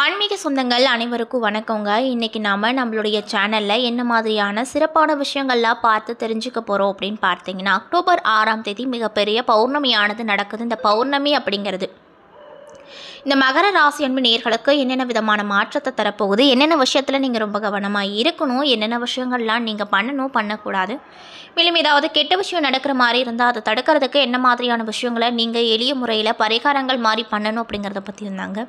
ஆன்மீக சொந்தங்கள் அனைவருக்கும் வணக்கங்க. இன்றைக்கி நம்மளுடைய சேனலில் என்ன மாதிரியான சிறப்பான விஷயங்கள்லாம் பார்த்து தெரிஞ்சுக்க போகிறோம் அப்படின்னு பார்த்தீங்கன்னா, அக்டோபர் 6ஆம் தேதி மிகப்பெரிய பௌர்ணமியானது நடக்குது. இந்த பௌர்ணமி அப்படிங்கிறது இந்த மகர ராசி அன்பு நேயர்களுக்கு என்னென்ன விதமான மாற்றத்தை தரப்போகுது, என்னென்ன விஷயத்தில் நீங்கள் ரொம்ப கவனமாக இருக்கணும், என்னென்ன விஷயங்கள்லாம் நீங்கள் பண்ணணும் பண்ணக்கூடாது, மேலும் ஏதாவது கெட்ட விஷயம் நடக்கிற மாதிரி இருந்தால் அதை தடுக்கிறதுக்கு என்ன மாதிரியான விஷயங்களை நீங்கள் எளிய முறையில் பரிகாரங்கள் மாதிரி பண்ணணும் அப்படிங்கிறத பற்றி இருந்தாங்க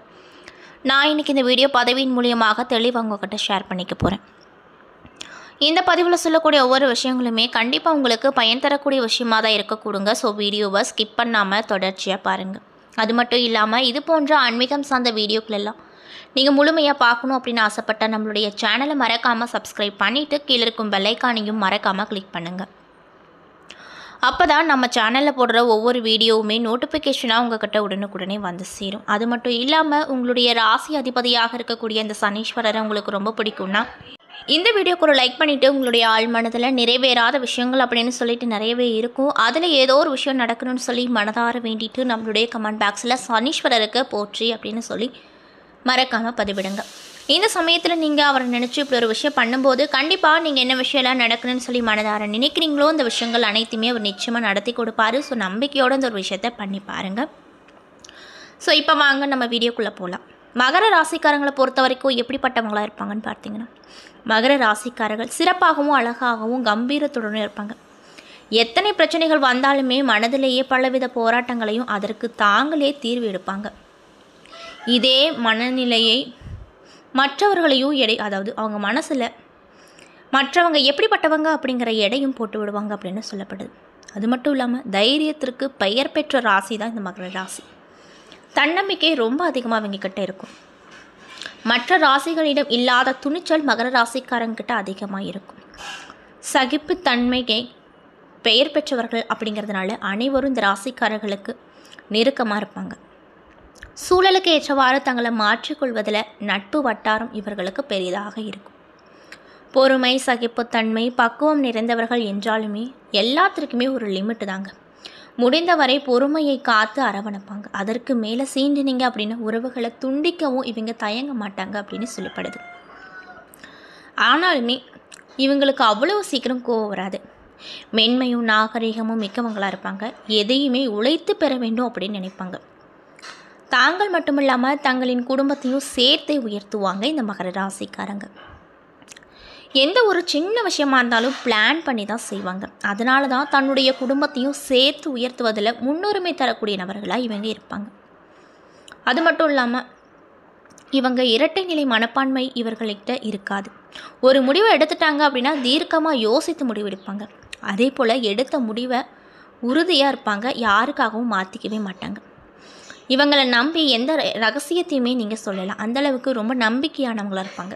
நான் இன்றைக்கி இந்த வீடியோ பதிவின் மூலியமாக தெளிவாக உங்கள்கிட்ட ஷேர் பண்ணிக்க போகிறேன். இந்த பதிவில் சொல்லக்கூடிய ஒவ்வொரு விஷயங்களுமே கண்டிப்பாக உங்களுக்கு பயன் தரக்கூடிய விஷயமாக தான் இருக்கக்கூடுங்க. ஸோ வீடியோவை ஸ்கிப் பண்ணாமல் தொடர்ச்சியாக பாருங்கள். அது மட்டும் இல்லாமல் இது போன்ற ஆன்மீகம் சார்ந்த வீடியோக்களெல்லாம் நீங்கள் முழுமையாக பார்க்கணும் அப்படின்னு ஆசைப்பட்ட நம்மளுடைய சேனலை மறக்காமல் சப்ஸ்கிரைப் பண்ணிவிட்டு கீழே இருக்கும் பெல்லைக்கானையும் மறக்காமல் கிளிக் பண்ணுங்கள். அப்போ தான் நம்ம சேனலில் போடுற ஒவ்வொரு வீடியோவுமே நோட்டிஃபிகேஷனாக உங்கள்கிட்ட உடனுக்குடனே வந்து சேரும். அது மட்டும் இல்லாமல் உங்களுடைய ராசி அதிபதியாக இருக்கக்கூடிய அந்த சனீஸ்வரரை உங்களுக்கு ரொம்ப பிடிக்கும்னா இந்த வீடியோக்கு ஒரு லைக் பண்ணிவிட்டு உங்களுடைய ஆழ் மனதில் நிறைவேறாத விஷயங்கள் அப்படின்னு சொல்லிட்டு நிறையவே இருக்கும், அதில் ஏதோ ஒரு விஷயம் நடக்கணும்னு சொல்லி மனதார வேண்டிட்டு நம்மளுடைய கமெண்ட் பாக்ஸில் சனீஸ்வரருக்கு போற்றி அப்படின்னு சொல்லி மறக்காமல் பதிவிடுங்க. இந்த சமயத்தில் நீங்கள் அவரை நினச்சி இப்படி ஒரு விஷயம் பண்ணும்போது கண்டிப்பாக நீங்கள் என்ன விஷயம்லாம் நடக்கணும்னு சொல்லி மனதார நினைக்கிறீங்களோ அந்த விஷயங்கள் அனைத்துமே அவர் நிச்சயமாக நடத்தி கொடுப்பாரு. ஸோ நம்பிக்கையோடு இந்த ஒரு விஷயத்தை பண்ணி பாருங்கள். ஸோ இப்போ வாங்க நம்ம வீடியோக்குள்ளே போகலாம். மகர ராசிக்காரங்களை பொறுத்த வரைக்கும் எப்படிப்பட்டவங்களாக இருப்பாங்கன்னு பார்த்தீங்கன்னா, மகர ராசிக்காரர்கள் சிறப்பாகவும் அழகாகவும் கம்பீரத்துடனும் இருப்பாங்க. எத்தனை பிரச்சனைகள் வந்தாலுமே மனதிலேயே பலவித போராட்டங்களையும் அதற்கு தாங்களே தீர்வு எடுப்பாங்க. இதே மனநிலையை மற்றவர்களையும் அதாவது அவங்க மனசில் மற்றவங்க எப்படிப்பட்டவங்க அப்படிங்கிற எடையும் போட்டு விடுவாங்க அப்படின்னு சொல்லப்படுது. அது மட்டும் இல்லாமல் தைரியத்திற்கு பெயர் பெற்ற ராசி தான் இந்த மகர ராசி. தன்னம்பிக்கை ரொம்ப அதிகமாக அவங்கக்கிட்ட இருக்கும். மற்ற ராசிகளிடம் இல்லாத துணிச்சல் மகர ராசிக்காரங்கிட்ட அதிகமாக இருக்கும். சகிப்புத்தன்மையை பெயர் பெற்றவர்கள் அப்படிங்கிறதுனால அனைவரும் இந்த ராசிக்காரர்களுக்கு நெருக்கமாக இருப்பாங்க. சூழலுக்கு ஏற்றவாறு தங்களை மாற்றிக்கொள்வதில் நட்பு வட்டாரம் இவர்களுக்கு பெரிதாக இருக்கும். பொறுமை, சகிப்புத்தன்மை, பக்குவம் நிறைந்தவர்கள் என்றாலுமே எல்லாத்திற்குமே ஒரு லிமிட்டு தாங்க. முடிந்தவரை பொறுமையை காத்து அரவணைப்பாங்க. அதற்கு மேலே சீண்டினீங்க அப்படின்னு உறவுகளை துண்டிக்கவும் இவங்க தயங்க மாட்டாங்க அப்படின்னு சொல்லப்படுது. ஆனாலுமே இவங்களுக்கு அவ்வளவு சீக்கிரம் கோவம் வராது. மென்மையும் நாகரிகமும் மிக்கவங்களாக இருப்பாங்க. எதையுமே உழைத்து பெற வேண்டும் அப்படின்னு நினைப்பாங்க. தாங்கள் மட்டுமில்லாமல் தங்களின் குடும்பத்தையும் சேர்த்தே உயர்த்துவாங்க இந்த மகர ராசிக்காரங்க. எந்த ஒரு சின்ன விஷயமா இருந்தாலும் பிளான் பண்ணி தான் செய்வாங்க. அதனால தான் தன்னுடைய குடும்பத்தையும் சேர்த்து உயர்த்துவதில் முன்னுரிமை தரக்கூடிய நபர்களாக இவங்க இருப்பாங்க. அது மட்டும் இல்லாமல் இவங்க இரட்டை நிலை மனப்பான்மை இவர்கள்கிட்ட இருக்காது. ஒரு முடிவை எடுத்துட்டாங்க அப்படின்னா தீர்க்கமாக யோசித்து முடிவெடுப்பாங்க. அதே போல் எடுத்த முடிவை உறுதியாக இருப்பாங்க. யாருக்காகவும் மாற்றிக்கவே மாட்டாங்க. இவங்களை நம்பி எந்த ரகசியத்தையுமே நீங்கள் சொல்லலாம். அந்தளவுக்கு ரொம்ப நம்பிக்கையானவங்களாக இருப்பாங்க.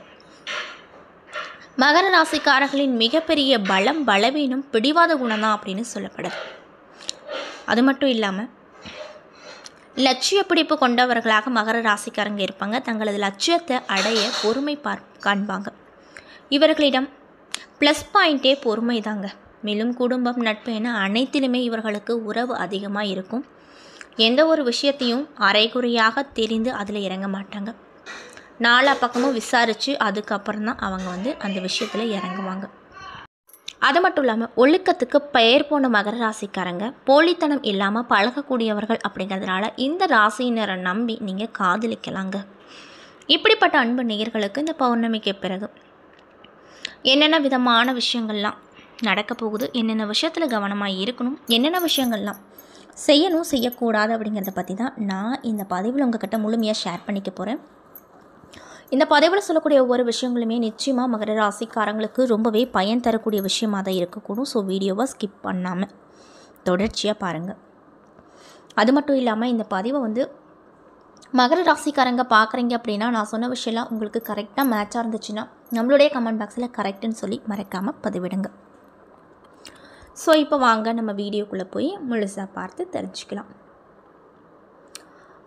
மகர ராசிக்காரர்களின் மிகப்பெரிய பலம் பலவீனம் பிடிவாத குணம் தான் அப்படின்னு சொல்லப்படுது. அது மட்டும் இல்லாமல் லட்சிய பிடிப்பு கொண்டவர்களாக மகர ராசிக்காரங்க இருப்பாங்க. தங்களது லட்சியத்தை அடைய பொறுமை காண்பாங்க. இவர்களிடம் ப்ளஸ் பாயிண்ட்டே பொறுமை தாங்க. மேலும் குடும்பம், நட்பு என அனைத்திலுமே இவர்களுக்கு உறவு அதிகமாக இருக்கும். எந்த ஒரு விஷயத்தையும் அரைகுறையாக தெரிந்து அதில் இறங்க மாட்டாங்க. நாலா பக்கமும் விசாரித்து அதுக்கப்புறம் தான் அவங்க அந்த விஷயத்தில் இறங்குவாங்க. அது மட்டும் இல்லாமல் ஒழுக்கத்துக்கு பெயர் போன மகர ராசிக்காரங்க போலித்தனம் இல்லாமல் பழகக்கூடியவர்கள் அப்படிங்கிறதுனால இந்த ராசியினரை நம்பி நீங்கள் காதலிக்கலாங்க. இப்படிப்பட்ட அன்பு நேயர்களுக்கு இந்த பௌர்ணமிக்கு பிறகு என்னென்ன விதமான விஷயங்கள்லாம் நடக்க போகுது, என்னென்ன விஷயத்தில் கவனமாக இருக்கணும், என்னென்ன விஷயங்கள்லாம் செய்யணும் செய்யக்கூடாது அப்படிங்கிறத பற்றி தான் நான் இந்த பதிவில் உங்கள்கிட்ட முழுமையாக ஷேர் பண்ணிக்க போகிறேன். இந்த பதிவில் சொல்லக்கூடிய ஒவ்வொரு விஷயங்களுமே நிச்சயமாக மகர ராசிக்காரங்களுக்கு ரொம்பவே பயன் தரக்கூடிய விஷயமாக தான் இருக்கக்கூடும். ஸோ வீடியோவை ஸ்கிப் பண்ணாமல் தொடர்ச்சியாக பாருங்கள். அது மட்டும் இல்லாமல் இந்த பதிவை மகர ராசிக்காரங்க பார்க்குறீங்க அப்படின்னா நான் சொன்ன விஷயம்லாம் உங்களுக்கு கரெக்டாக மேட்சாக இருந்துச்சுன்னா நம்மளுடைய கமெண்ட் பாக்ஸில் கரெக்டுன்னு சொல்லி மறக்காமல் பதிவிடுங்க. ஸோ இப்போ வாங்க நம்ம வீடியோக்குள்ளே போய் முழுசாக பார்த்து தெரிஞ்சுக்கலாம்.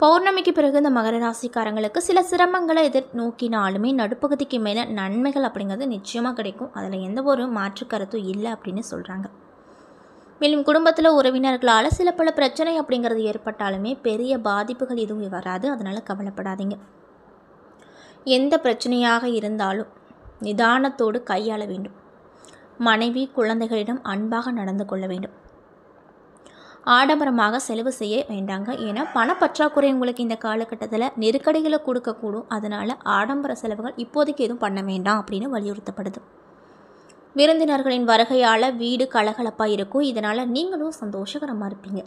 பௌர்ணமிக்கு பிறகு இந்த மகர ராசிக்காரங்களுக்கு சில சிரமங்களை எதிர்நோக்கினாலுமே நடுப்பகுதிக்கு மேலே நன்மைகள் அப்படிங்கிறது நிச்சயமாக கிடைக்கும். அதில் எந்த ஒரு மாற்று கருத்தும் இல்லை அப்படின்னு சொல்கிறாங்க. மேலும் குடும்பத்தில் உறவினர்களால் சில பல பிரச்சனை அப்படிங்கிறது ஏற்பட்டாலுமே பெரிய பாதிப்புகள் எதுவும் வராது. அதனால் கவலைப்படாதீங்க. எந்த பிரச்சனையாக இருந்தாலும் நிதானத்தோடு கையாள வேண்டும். மனைவி குழந்தைகளிடம் அன்பாக நடந்து கொள்ள வேண்டும். ஆடம்பரமாக செலவு செய்ய வேண்டாங்க. ஏன்னா பணப்பற்றாக்குறை உங்களுக்கு இந்த காலகட்டத்தில் நெருக்கடிகளை கொடுக்கக்கூடும். அதனால் ஆடம்பர செலவுகள் இப்போதைக்கு எதுவும் பண்ண வேண்டாம் அப்படின்னு வலியுறுத்தப்படுது. விருந்தினர்களின் வருகையால் வீடு கலகலப்பாக இருக்கும். இதனால் நீங்களும் சந்தோஷகரமாக இருப்பீங்க.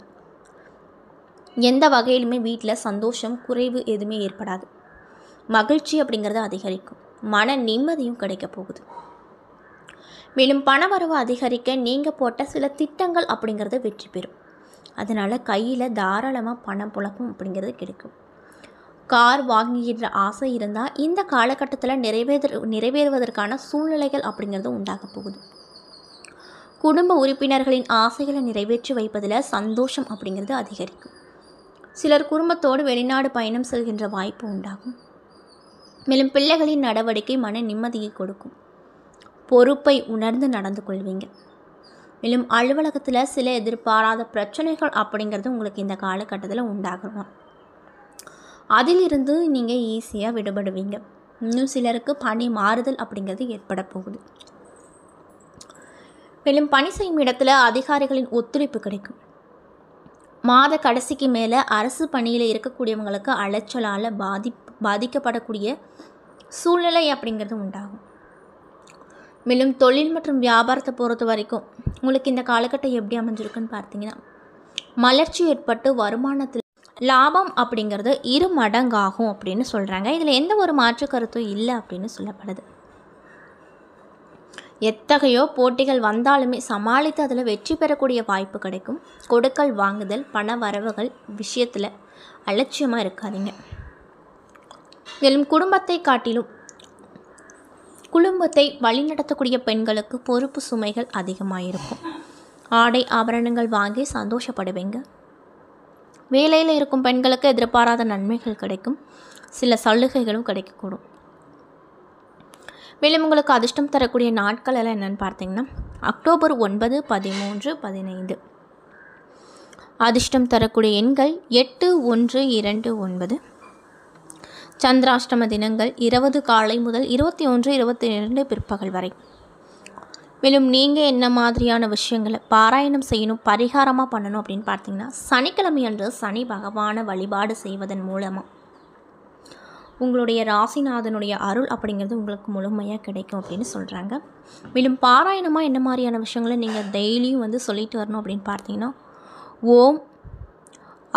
எந்த வகையிலுமே வீட்டில் சந்தோஷம் குறைவு எதுவுமே ஏற்படாது. மகிழ்ச்சி அப்படிங்கிறது அதிகரிக்கும். மன நிம்மதியும் கிடைக்க போகுது. மேலும் பணவரவு அதிகரிக்க நீங்கள் போட்ட சில திட்டங்கள் அப்படிங்கிறது வெற்றி பெறும். அதனால் கையில் தாராளமாக பணம் புழக்கம் அப்படிங்கிறது கிடைக்கும். கார் வாங்குகின்ற ஆசை இருந்தால் இந்த காலகட்டத்தில் நிறைவேறுவதற்கான சூழ்நிலைகள் அப்படிங்கிறது உண்டாக போகுது. குடும்ப உறுப்பினர்களின் ஆசைகளை நிறைவேற்றி வைப்பதில் சந்தோஷம் அப்படிங்கிறது அதிகரிக்கும். சிலர் குடும்பத்தோடு வெளிநாடு பயணம் செல்கின்ற வாய்ப்பு உண்டாகும். மேலும் பிள்ளைகளின் நடவடிக்கை மன நிம்மதியை கொடுக்கும். பொறுப்பை உணர்ந்து நடந்து கொள்வீங்க. மேலும் அலுவலகத்தில் சில எதிர்பாராத பிரச்சனைகள் அப்படிங்கிறது உங்களுக்கு இந்த காலகட்டத்தில் உண்டாகலாம். அதிலிருந்து நீங்கள் ஈஸியாக விடுபடுவீங்க. இன்னும் சிலருக்கு பணி மாறுதல் அப்படிங்கிறது ஏற்பட போகுது. மேலும் பணி செய்யும் இடத்துல அதிகாரிகளின் ஒத்துழைப்பு கிடைக்கும். மாத கடைசிக்கு மேலே அரசு பணியில் இருக்கக்கூடியவங்களுக்கு அலைச்சலால் பாதிக்கப்படக்கூடிய சூழ்நிலை அப்படிங்கிறது உண்டாகும். மேலும் தொழில் மற்றும் வியாபாரத்தை பொறுத்த வரைக்கும் உங்களுக்கு இந்த காலகட்டம் எப்படி அமைஞ்சிருக்குன்னு பார்த்தீங்கன்னா, மலர்ச்சி ஏற்பட்டு வருமானத்தில் லாபம் அப்படிங்கிறது 2 மடங்காகும் அப்படின்னு சொல்கிறாங்க. இதில் எந்த ஒரு மாற்று கருத்தும் இல்லை அப்படின்னு சொல்லப்படுது. எத்தகையோ போட்டிகள் வந்தாலுமே சமாளித்து அதில் வெற்றி பெறக்கூடிய வாய்ப்பு கிடைக்கும். கொடுக்கல் வாங்குதல் பண வரவுகள் விஷயத்தில் அலட்சியமாக இருக்காதீங்க. மேலும் குடும்பத்தை வழிநடத்தக்கூடிய பெண்களுக்கு பொறுப்பு சுமைகள் அதிகமாக இருக்கும். ஆடை ஆபரணங்கள் வாங்கி சந்தோஷப்படுவீங்க. வேலையில் இருக்கும் பெண்களுக்கு எதிர்பாராத நன்மைகள் கிடைக்கும். சில சலுகைகளும் கிடைக்கக்கூடும். மேலும் உங்களுக்கு அதிர்ஷ்டம் தரக்கூடிய நாட்கள் எல்லாம் என்னென்னு பார்த்தீங்கன்னா, அக்டோபர் 9, 13, 15. அதிர்ஷ்டம் தரக்கூடிய எண்கள் 8, 1, 2, 9. சந்திராஷ்டம தினங்கள் 20 காலை முதல் 21, 22 பிற்பகல் வரை. மேலும் நீங்கள் என்ன மாதிரியான விஷயங்களை பாராயணம் செய்யணும், பரிகாரமாக பண்ணணும் அப்படின்னு பார்த்தீங்கன்னா, சனிக்கிழமை அன்று சனி பகவானை வழிபாடு செய்வதன் மூலமாக உங்களுடைய ராசிநாதனுடைய அருள் அப்படிங்கிறது உங்களுக்கு முழுமையாக கிடைக்கும் அப்படின்னு சொல்கிறாங்க. மேலும் பாராயணமாக என்ன மாதிரியான விஷயங்களை நீங்கள் டெய்லியும் சொல்லிட்டு வரணும் அப்படின்னு பார்த்தீங்கன்னா, ஓம்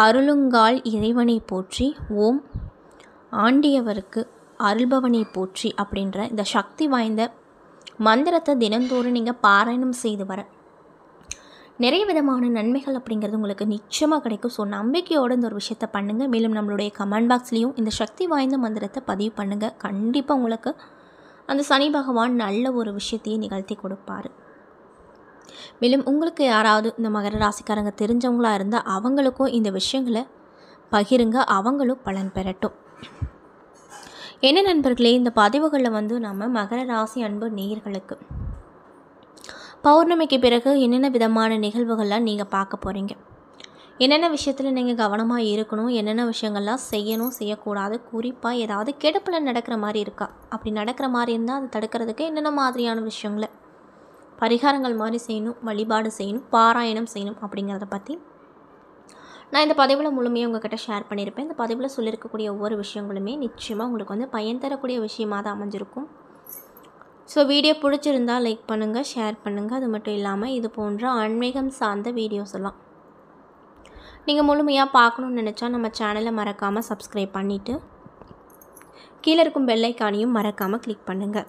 அருளுங்கால் இறைவனை போற்றி, ஓம் ஆண்டியவருக்கு அருள்பவனை போற்றி அப்படின்ற இந்த சக்தி வாய்ந்த மந்திரத்தை தினந்தோறும் நீங்கள் பாராயணம் செய்து வர நிறைய விதமான நன்மைகள் அப்படிங்கிறது உங்களுக்கு நிச்சயமாக கிடைக்கும். ஸோ நம்பிக்கையோடு இந்த ஒரு விஷயத்தை பண்ணுங்கள். மேலும் நம்மளுடைய கமெண்ட் பாக்ஸ்லேயும் இந்த சக்தி வாய்ந்த மந்திரத்தை பதிவு பண்ணுங்கள். கண்டிப்பாக உங்களுக்கு அந்த சனி பகவான் நல்ல ஒரு விஷயத்தையே நிகழ்த்தி கொடுப்பார். மேலும் உங்களுக்கு யாராவது இந்த மகர ராசிக்காரங்க தெரிஞ்சவங்களாக இருந்தால் அவங்களுக்கும் இந்த விஷயங்களை பகிருங்க. அவங்களும் பலன் பெறட்டும். என்ன நண்பர்களே, இந்த பதிவுகளில் நம்ம மகர ராசி அன்பு நேயர்களுக்கு பௌர்ணமிக்கு பிறகு என்னென்ன விதமான நிகழ்வுகள்லாம் நீங்கள் பார்க்க போகிறீங்க, என்னென்ன விஷயத்தில் நீங்கள் கவனமாக இருக்கணும், என்னென்ன விஷயங்கள்லாம் செய்யணும் செய்யக்கூடாது, குறிப்பாக ஏதாவது கெடுப்பில் நடக்கிற மாதிரி இருக்கா, அப்படி நடக்கிற மாதிரி இருந்தால் அதை தடுக்கிறதுக்கு என்னென்ன மாதிரியான விஷயங்களை பரிகாரங்கள் மாதிரி செய்யணும், வழிபாடு செய்யணும், பாராயணம் செய்யணும் அப்படிங்கிறத பற்றி நான் இந்த பதிவில் முழுமையாக உங்கள்கிட்ட ஷேர் பண்ணியிருப்பேன். இந்த பதிவில் சொல்லியிருக்கக்கூடிய ஒவ்வொரு விஷயங்களுமே நிச்சயமாக உங்களுக்கு பயன் தரக்கூடிய விஷயமாக தான் அமைஞ்சிருக்கும். ஸோ வீடியோ பிடிச்சிருந்தால் லைக் பண்ணுங்கள், ஷேர் பண்ணுங்கள். அது மட்டும் இல்லாமல் இது போன்ற ஆன்மீகம் சார்ந்த வீடியோஸ் எல்லாம் நீங்கள் முழுமையாக பார்க்கணுன்னு நினச்சா நம்ம சேனலை மறக்காமல் சப்ஸ்கிரைப் பண்ணிவிட்டு கீழே இருக்கும் பெல் ஐக்கானையும் மறக்காமல் கிளிக் பண்ணுங்கள்.